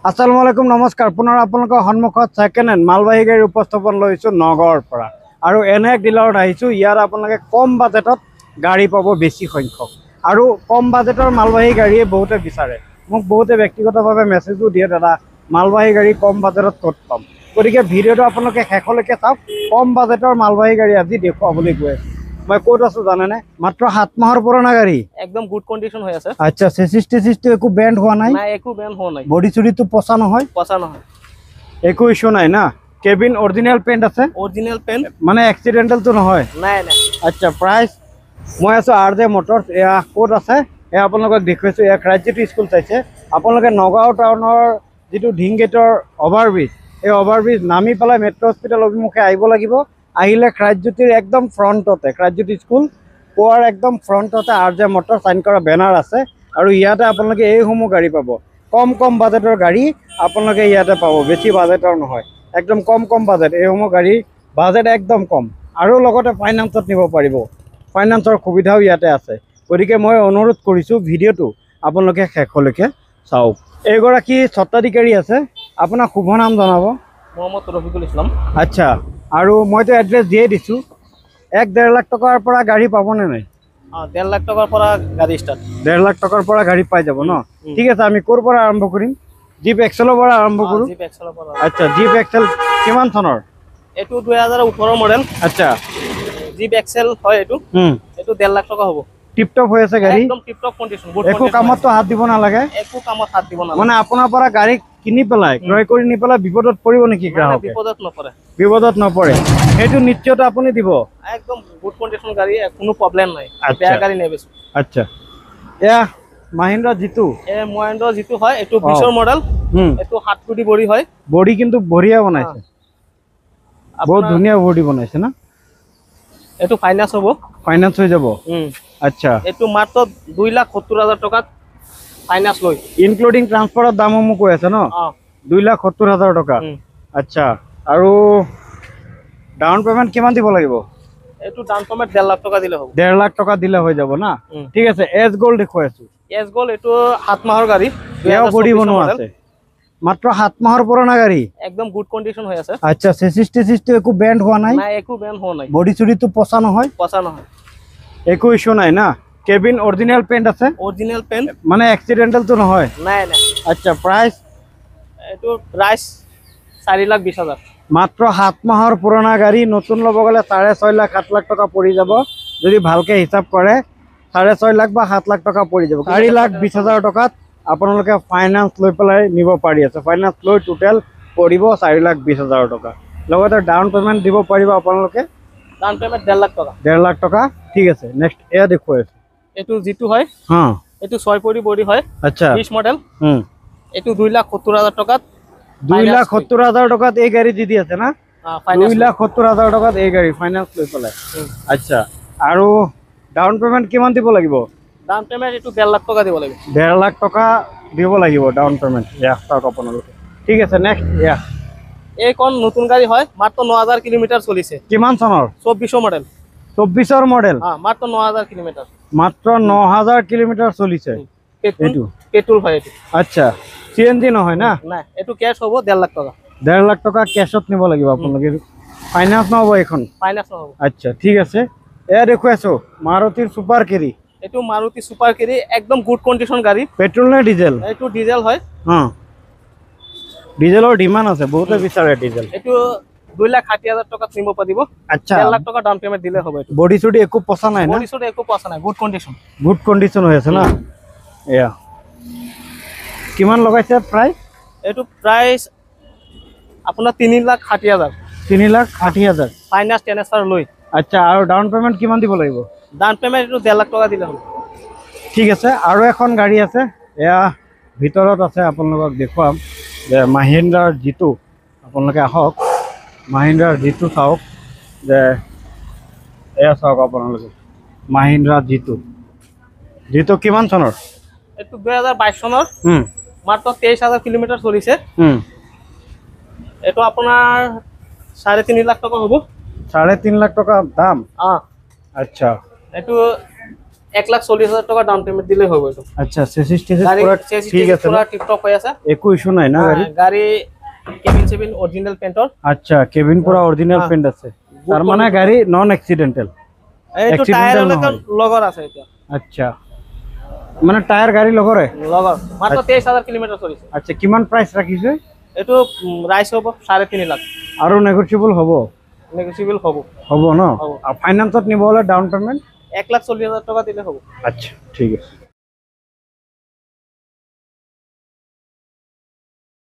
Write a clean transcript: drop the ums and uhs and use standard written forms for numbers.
আসসালামু আলাইকুম নমস্কাৰ পুনৰ আপোনালোকৰ সন্মুখত সেকেন্ড হেণ্ড মালবাহী গাড়ী উপস্থাপন লৈছো নগৰৰ পৰা আৰু এনে এক ডিলাৰত আহিছো ইয়াৰ আপোনালোকে কম বাজেটত গাড়ী পাব বেছি সংখ্যক আৰু কম বাজেটৰ মালবাহী গাড়ীয়ে বহুতে বিচাৰে মোক বহুতে ব্যক্তিগতভাৱে মেছেজও দিয়ে দাদা মালবাহী গাড়ী কম বাজেটত ক'ত পাম গতিকে ভিডিঅ'টো আপোনালোকে শেষলৈকে চাওক কম বাজেটৰ মালবাহী গাড়ী আজি দেখুৱাবলৈ গৈ আছো মই ক'ত আছো জানেনে মাত্ৰ 7 মাহৰ পুৰণা গাড়ী একদম গুড কন্ডিশন হৈ আছে আচ্ছা চেসিস একো বেন্ড হোৱা নাই না একো বেন্ড হোৱা নাই বডি চুৰিটো পচা নহয় একো ইস্যু নাই না কেবিন অৰিজিনাল পেইন্ট আছে অৰিজিনাল পেইন্ট মানে এক্সিডেন্টাল তো নহয় নাই নাই আচ্ছা প্ৰাইস মই আছো আৰজে মটৰছ এয়া কোড আছে এ আপোনালোকক দেখুৱাইছো এক ৰাজ্যটো স্কুল চাইছে আপোনালোকে নগাঁও টাউনৰ যেটো ঢিংগেটৰ ওভাৰব্ৰিজ এই ওভাৰব্ৰিজ নামি পেলাই মেট্ৰো হস্পিটাল অভিমুখে আহিব লাগিব আহিলে ৰাজ্যটিৰ একদম ফ্ৰন্টতে ৰাজ্যটি স্কুল পোৱাৰ একদম ফ্ৰন্টতে আৰজে মটৰ সাইন কৰা বেনাৰ আছে আৰু ইয়াতে আপোনালোকে এই সমূহ গাড়ী পাব কম বাজেটৰ গাড়ী আপোনালোকে ইয়াতে পাব বেছি বাজেটৰ নহয় একদম কম বাজেট এই সমূহ গাড়ী বাজেট একদম কম আৰু লগতে ফাইনান্সত নিব পাৰিব ফাইনান্সৰ সুবিধাও ইয়াতে আছে গতিকে মই অনুৰোধ কৰিছো ভিডিঅ'টো আপোনালোকে শেষলৈকে চাওক এইগৰাকী স্বত্বাধিকাৰী আছে আপোনাৰ শুভ নাম জনাব মোহাম্মদ ৰফিকুল ইছলাম আচ্ছা আৰু মইতো এড্ৰেছ দিয়ে দিছো 1.5 লাখ টকাৰ পৰা গাড়ী পাবনে নাই 1.5 লাখ টকাৰ পৰা গাড়ী ষ্টাৰ্ট 1.5 লাখ টকাৰ পৰা গাড়ী পাই যাব ন ঠিক আছে আমি ক'ৰ পৰা আৰম্ভ কৰিম জিপ এক্সেলৰ পৰা আৰম্ভ কৰো জিপ এক্সেলৰ পৰা আচ্ছা জিপ এক্সেল কিমান চনৰ এটো 2018 মডেল আচ্ছা জিপ এক্সেল হয় এটো এটো 1.5 লাখ টকা হ'ব টিপটপ হৈ আছে গাড়ী একদম টিপটপ কন্ডিশন গুড একো কামতো হাত দিব নালাগে একো কামত হাত দিব নালাগে মানে আপোনাৰ পৰা গাড়ী কিনি পেলাই ক্ৰয় কৰি নি পেলাই বিপদত পৰিব নেকি গ্ৰাহকে বিপদত নপৰে সেইটো নিশ্চয়তা আপুনি দিব একদম গুড কন্ডিশন গাড়ী কোনো প্ৰবলেম নাই বেয়া গাড়ী নাই বেছ আচ্ছা এয়া মহিন্দ্ৰা জিতু মহিন্দ্ৰা জিতু হয় এটো 20 ৰ মডেল এটো 7 কোটি বডি হয় বডি কিন্তু বঢ়িয়া বনাইছে বহুত ধুনীয়া বডি বনাইছে না এটো ফাইনান্স হ'ব ফাইনান্স হৈ যাব আচ্ছা এটো মাত্ৰ 2,70,000 টকাত ফাইনান্স লয় ইনক্লুডিং ট্ৰান্সফাৰৰ দামও মোক কৈ আছে ন 2,70,000 টকা আচ্ছা আৰু ডাউন পেমেন্ট কিমান দিব লাগিব এটো ডাউন পেমেন্ট 1.5 লাখ টকা দিলে হ'ব 1.5 লাখ টকা দিলে হৈ যাব না ঠিক আছে এস গোল্ড দেখুৱাইছো এস গোল্ড এটো 7 মাহৰ গাড়ী এও বডি বনোৱা আছে মাত্ৰ 7 মাহৰ পুৰণা গাড়ী একদম গুড কন্ডিশন হৈ আছে আচ্ছা চেসিস একো বেন্ড হোৱা নাই না একো বেন্ড হোৱা নাই বডি চুৰিটো পচা নহয় একো ইস্যু নাই না কেবিন অৰিজিনাল পেইন্ট আছে অৰিজিনাল পেইন্ট মানে এক্সিডেন্টাল তো নহয় নাই নাই আচ্ছা প্ৰাইস এটো প্ৰাইস 4,20,000 মাত্ৰ 7 মাহৰ পুৰণা গাড়ী নতুন ল'ব গ'লে 6.5 লাখ 7 লাখ টকা পৰি যাব যদি ভালকে হিচাপ কৰে 6.5 লাখ বা 7 লাখ টকা পৰি যাব 4,20,000 টকাত আপোনালোকে ফাইনান্স লৈ পেলাই নিব পাৰি আছে ফাইনান্স লৈ টোটাল পৰিব 4,20,000 টকা লগতে ডাউন পেমেন্ট দিব পাৰিব আপোনালোকে ডাউন পেমেন্ট 1.5 লাখ টকা 1.5 লাখ টকা ঠিক আছে নেক্সট এয়া দেখুৱাইছো এটো জিতু হয় এটো 6 কোটি বডি হয় আচ্ছা 20 মডেল এটো 2,70,000 টকাত 2,70,000 টকাত এই গাড়ী দি আছে না 2,70,000 টকাত এই গাড়ী ফাইনান্স লৈ পেলাই আচ্ছা আৰু ডাউন পেমেন্ট কিমান দিব লাগিব ডাউন পেমেন্ট এটো 1.5 লাখ টকা দিব লাগিব 1.5 লাখ টকা দিব লাগিব ডাউন পেমেন্ট ইয়া চাওক আপোনালোকে ঠিক আছে নেক্সট ইয়া এই কোন নতুন গাড়ী হয় মাত্ৰ 9,000 কিলোমিটাৰ চলিছে কিমান চনৰ 24 মডেল 24 মডেল মাত্ৰ 9,000 কিলোমিটাৰ মাত্ৰ 9,000 কিলোমিটাৰ চলিছে এটো পেট্ৰল হয় এটো আচ্ছা সিএনজি নহয় না না এটো ক্যাশ হ'ব 1.5 লাখ টকা 1.5 লাখ টকা ক্যাশত নিব লাগিব আপোনালোকে ফাইনান্স নহব এখন ফাইনান্স নহব আচ্ছা ঠিক আছে এয়া দেখুৱাইছো মাৰুতিৰ সুপাৰ কেৰি এটো মাৰুতি সুপাৰ কেৰি একদম গুড কন্ডিশন গাড়ী পেট্ৰল নে ডিজেল এটো ডিজেল হয় ডিজেলৰ ডিমান্ড আছে বহুতে বিচাৰে ডিজেল এটো 2,60,000 টকাত নিব পাৰিব আচ্ছা 1.5 লাখ টকা ডাউন পেমেন্ট দিলে হ'ব এটো বডি চুডি একো পচা নাই না বডি চুডি একো পচা নাই গুড কন্ডিশন হৈ আছে না এয়া কিমান লগাইছে প্ৰাইস এটো প্ৰাইস আপোনাৰ 3,60,000 3,60,000 ফাইনান্স ট্ৰান্সফাৰ লৈ আচ্ছা আৰু ডাউন পেমেন্ট কিমান দিব লাগিব ডাউন পেমেন্ট এটো 1.5 লাখ টকা দিলে হ'ব ঠিক আছে আৰু এখন গাড়ী আছে এয়া ভিতৰত আছে আপোনালোকক দেখুৱাম যে মহিন্দ্ৰাৰ জিতু আপোনালোকে আহক মহিন্দ্ৰাৰ জিতু চাওক যে এয়া চাওক আপোনালোকে মহিন্দ্ৰা জিতু কিমান চনৰ এটো 2022 চনৰ মাত্ৰ 23,000 কিলোমিটাৰ চলিছে এটো আপোনাৰ 3.5 লাখ টকা হ'ব 3.5 লাখ টকা দাম আচ্ছা এটো 1,40,000 টাকা ডাউন পেমেন্ট দিলে হবে এটা। আচ্ছা চেসিস টেসিস গাড়ি পুরো চেসিস ঠিক আছে পুরো টিপটপ হয়ে আছে, একো ইস্যু নাই না গাড়ি? গাড়ি কেবিন সেবিন অরিজিনাল পেন্টর। আচ্ছা কেবিন পুরো অরিজিনাল হ্যাঁ। পেন্ট আছে, তার মানে গাড়ি নন অ্যাক্সিডেন্টাল। এই তো টায়ার এলাকার লগর আছে এটা। আচ্ছা মানে টায়ার গাড়ি লগরে লগর মাত্র 23,000 কিলোমিটার চলিছে। আচ্ছা কিমান প্রাইস রাখিছে? এটো রাইস হ'ব 3.5 লাখ, আৰু নেগোচিয়েবল হ'ব? নেগোচিয়েবল হ'ব। হ'ব ন? হ'ব। আৰু ফাইনান্সত নিব হলে ডাউন পেমেন্ট 1,40,000 টাকা দিলে হ'ব। আচ্ছা ঠিক আছে।